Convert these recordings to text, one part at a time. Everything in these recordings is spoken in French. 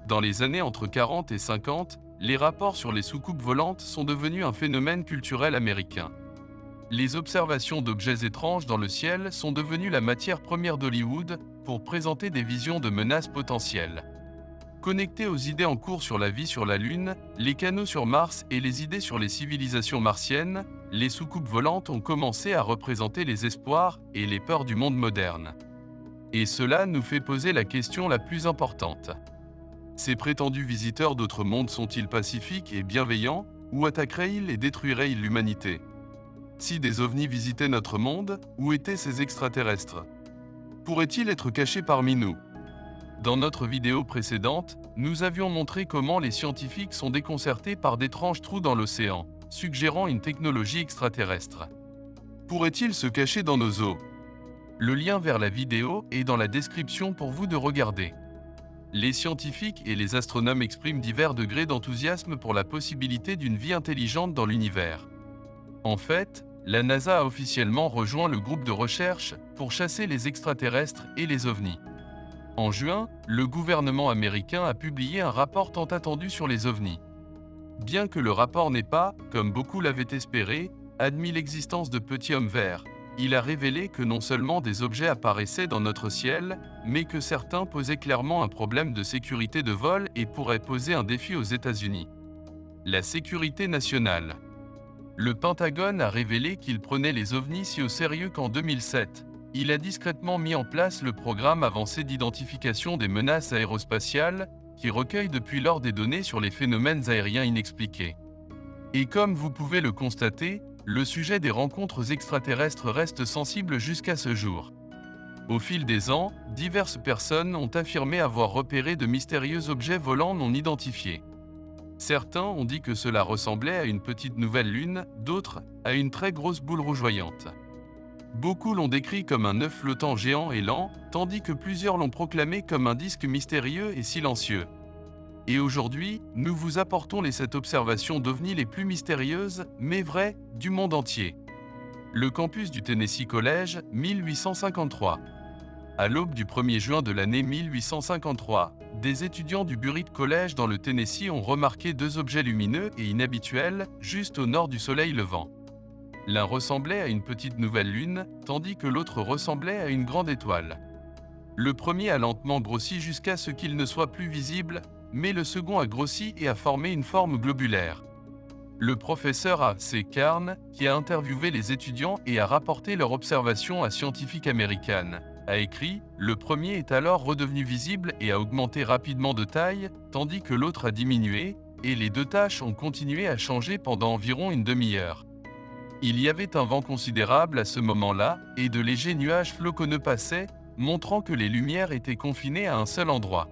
Dans les années entre 40 et 50, les rapports sur les soucoupes volantes sont devenus un phénomène culturel américain. Les observations d'objets étranges dans le ciel sont devenues la matière première d'Hollywood pour présenter des visions de menaces potentielles. Connectés aux idées en cours sur la vie sur la Lune, les canaux sur Mars et les idées sur les civilisations martiennes, les soucoupes volantes ont commencé à représenter les espoirs et les peurs du monde moderne. Et cela nous fait poser la question la plus importante. Ces prétendus visiteurs d'autres mondes sont-ils pacifiques et bienveillants, ou attaqueraient-ils et détruiraient-ils l'humanité? Si des ovnis visitaient notre monde, où étaient ces extraterrestres? Pourraient-ils être cachés parmi nous? Dans notre vidéo précédente, nous avions montré comment les scientifiques sont déconcertés par d'étranges trous dans l'océan, suggérant une technologie extraterrestre. Pourraient-ils se cacher dans nos eaux? Le lien vers la vidéo est dans la description pour vous de regarder. Les scientifiques et les astronomes expriment divers degrés d'enthousiasme pour la possibilité d'une vie intelligente dans l'univers. En fait, la NASA a officiellement rejoint le groupe de recherche pour chasser les extraterrestres et les ovnis. En juin, le gouvernement américain a publié un rapport tant attendu sur les ovnis. Bien que le rapport n'ait pas, comme beaucoup l'avaient espéré, admis l'existence de petits hommes verts, il a révélé que non seulement des objets apparaissaient dans notre ciel, mais que certains posaient clairement un problème de sécurité de vol et pourraient poser un défi aux États-Unis. La sécurité nationale. Le Pentagone a révélé qu'il prenait les ovnis si au sérieux qu'en 2007, il a discrètement mis en place le programme avancé d'identification des menaces aérospatiales, qui recueille depuis lors des données sur les phénomènes aériens inexpliqués. Et comme vous pouvez le constater, le sujet des rencontres extraterrestres reste sensible jusqu'à ce jour. Au fil des ans, diverses personnes ont affirmé avoir repéré de mystérieux objets volants non identifiés. Certains ont dit que cela ressemblait à une petite nouvelle lune, d'autres à une très grosse boule rougeoyante. Beaucoup l'ont décrit comme un œuf flottant géant et lent, tandis que plusieurs l'ont proclamé comme un disque mystérieux et silencieux. Et aujourd'hui, nous vous apportons les 7 observations d'ovnis les plus mystérieuses, mais vraies, du monde entier. Le campus du Tennessee College, 1853. À l'aube du 1er juin de l'année 1853, des étudiants du Burritt College dans le Tennessee ont remarqué 2 objets lumineux et inhabituels, juste au nord du soleil levant. L'un ressemblait à une petite nouvelle lune, tandis que l'autre ressemblait à une grande étoile. Le premier a lentement grossi jusqu'à ce qu'il ne soit plus visible, mais le second a grossi et a formé une forme globulaire. Le professeur A.C. Carn, qui a interviewé les étudiants et a rapporté leur observation à Scientific American, a écrit « Le premier est alors redevenu visible et a augmenté rapidement de taille, tandis que l'autre a diminué, et les 2 tâches ont continué à changer pendant environ une demi-heure. Il y avait un vent considérable à ce moment-là, et de légers nuages floconneux passaient, montrant que les lumières étaient confinées à un seul endroit. »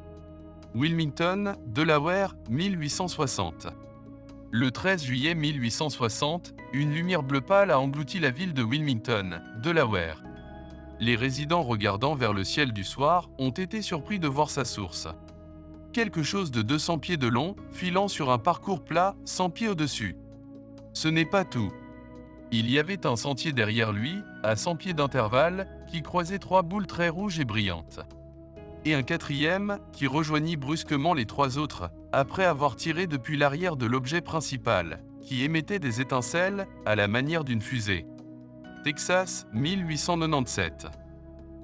Wilmington, Delaware, 1860. Le 13 juillet 1860, une lumière bleu pâle a englouti la ville de Wilmington, Delaware. Les résidents regardant vers le ciel du soir ont été surpris de voir sa source. Quelque chose de 200 pieds de long, filant sur un parcours plat, 100 pieds au-dessus. Ce n'est pas tout. Il y avait un sentier derrière lui, à 100 pieds d'intervalle, qui croisait 3 boules très rouges et brillantes. Et un 4e, qui rejoignit brusquement les 3 autres, après avoir tiré depuis l'arrière de l'objet principal, qui émettait des étincelles, à la manière d'une fusée. Texas, 1897.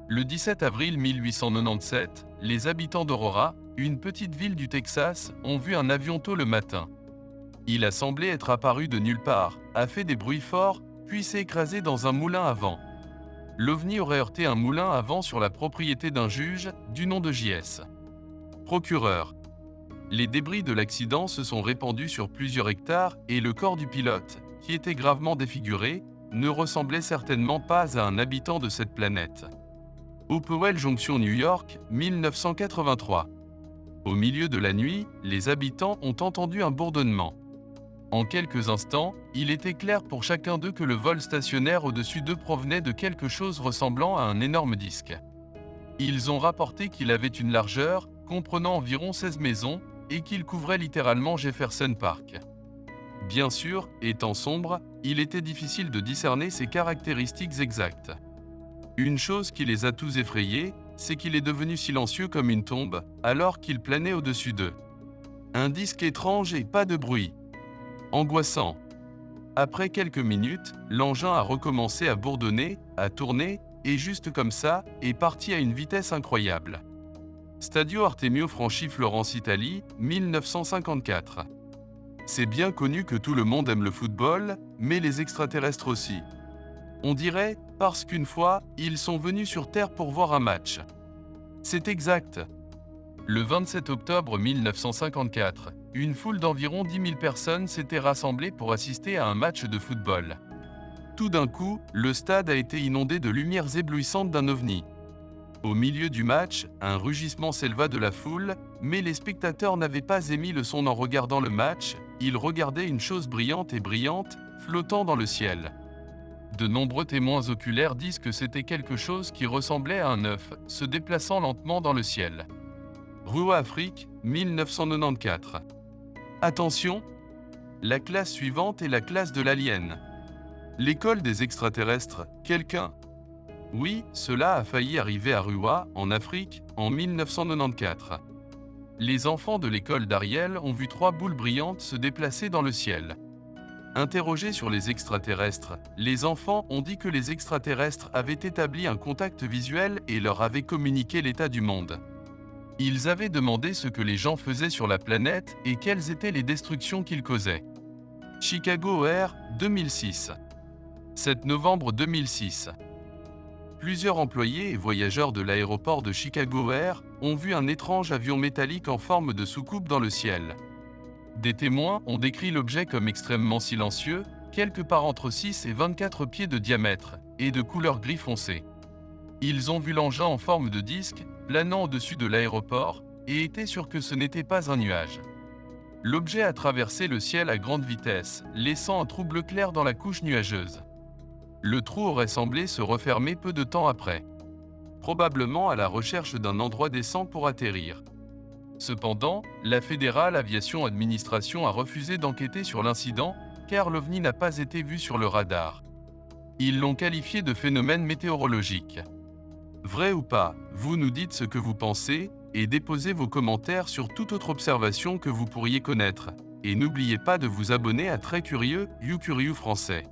Le 17 avril 1897, les habitants d'Aurora, une petite ville du Texas, ont vu un avion tôt le matin. Il a semblé être apparu de nulle part, a fait des bruits forts, puis s'est écrasé dans un moulin à vent. L'OVNI aurait heurté un moulin à vent sur la propriété d'un juge, du nom de J.S. Procureur. Les débris de l'accident se sont répandus sur plusieurs hectares et le corps du pilote, qui était gravement défiguré, ne ressemblait certainement pas à un habitant de cette planète. Hopewell Junction, New York, 1983. Au milieu de la nuit, les habitants ont entendu un bourdonnement. En quelques instants, il était clair pour chacun d'eux que le vol stationnaire au-dessus d'eux provenait de quelque chose ressemblant à un énorme disque. Ils ont rapporté qu'il avait une largeur, comprenant environ 16 maisons, et qu'il couvrait littéralement Jefferson Park. Bien sûr, étant sombre, il était difficile de discerner ses caractéristiques exactes. Une chose qui les a tous effrayés, c'est qu'il est devenu silencieux comme une tombe, alors qu'il planait au-dessus d'eux. Un disque étrange et pas de bruit. Angoissant. Après quelques minutes, l'engin a recommencé à bourdonner, à tourner, et juste comme ça, est parti à une vitesse incroyable. Stadio Artemio franchit Florence, Italie, 1954. C'est bien connu que tout le monde aime le football, mais les extraterrestres aussi. On dirait, parce qu'une fois, ils sont venus sur Terre pour voir un match. C'est exact. Le 27 octobre 1954, une foule d'environ 10 000 personnes s'était rassemblée pour assister à un match de football. Tout d'un coup, le stade a été inondé de lumières éblouissantes d'un ovni. Au milieu du match, un rugissement s'éleva de la foule, mais les spectateurs n'avaient pas émis le son en regardant le match, ils regardaient une chose brillante et brillante, flottant dans le ciel. De nombreux témoins oculaires disent que c'était quelque chose qui ressemblait à un œuf, se déplaçant lentement dans le ciel. Rua Afrique, 1994. Attention! La classe suivante est la classe de l'alien. L'école des extraterrestres, quelqu'un? Oui, cela a failli arriver à Rua, en Afrique, en 1994. Les enfants de l'école d'Ariel ont vu 3 boules brillantes se déplacer dans le ciel. Interrogés sur les extraterrestres, les enfants ont dit que les extraterrestres avaient établi un contact visuel et leur avaient communiqué l'état du monde. Ils avaient demandé ce que les gens faisaient sur la planète et quelles étaient les destructions qu'ils causaient. Chicago Air, 2006. 7 novembre 2006. Plusieurs employés et voyageurs de l'aéroport de Chicago Air ont vu un étrange avion métallique en forme de soucoupe dans le ciel. Des témoins ont décrit l'objet comme extrêmement silencieux, quelque part entre 6 et 24 pieds de diamètre, et de couleur gris foncé. Ils ont vu l'engin en forme de disque, planant au-dessus de l'aéroport, et étaient sûrs que ce n'était pas un nuage. L'objet a traversé le ciel à grande vitesse, laissant un trou bleu clair dans la couche nuageuse. Le trou aurait semblé se refermer peu de temps après. Probablement à la recherche d'un endroit décent pour atterrir. Cependant, la Federal Aviation Administration a refusé d'enquêter sur l'incident, car l'OVNI n'a pas été vu sur le radar. Ils l'ont qualifié de phénomène météorologique. Vrai ou pas, vous nous dites ce que vous pensez, et déposez vos commentaires sur toute autre observation que vous pourriez connaître. Et n'oubliez pas de vous abonner à Très Curieux, YouCurieux français.